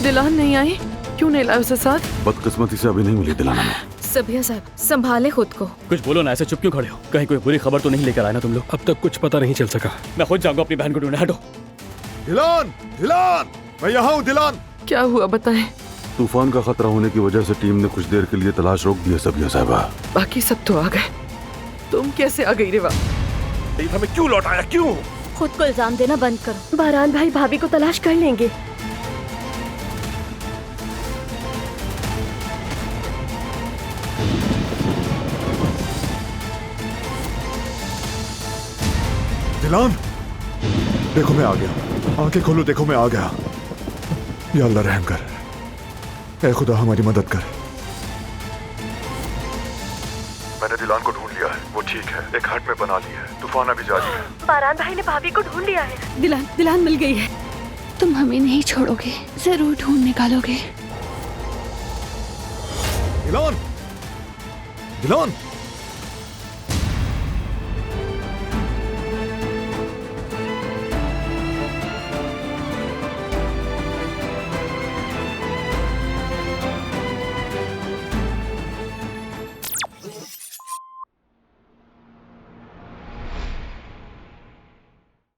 दिलान नहीं आई? क्यों नहीं लाया उसे साथ? बदकिस्मती से अभी नहीं मिली दिलाना में। सबिया साहब, संभाले खुद को। कुछ बोलो ना, ऐसे चुप क्यों खड़े हो? कहीं कोई बुरी खबर तो नहीं लेकर आए ना तुम लोग? अब तक कुछ पता नहीं चल सका। मैं खुद जाऊंगा अपनी बहन को ढूंढने। हटो। दिलान, दिलान, मैं यहाँ हूँ दिलान। क्या हुआ बताएं? तूफान का खतरा होने की वजह से टीम ने कुछ देर के लिए तलाश रोक दी है सबिया साहबा। बाकी सब तो आ गए, तुम कैसे आ गई रेवा? हमें क्यों लौटाया, क्यों? खुद को इल्जाम देना बंद करो। बारान भाई भाभी को तलाश कर लेंगे। दिलान, देखो मैं आ गया। आंखें खोलो, देखो मैं आ गया। या अल्लाह रहम कर, ऐ खुदा हमारी मदद कर। मैंने दिलान को ढूंढ लिया है, वो ठीक है, एक हट में बना ली है। तूफान अभी जारी है। बारान भाई ने भाभी को ढूंढ लिया है। दिलान मिल गई है। तुम हमें नहीं छोड़ोगे, जरूर ढूंढ निकालोगे। दिलान, दिलान।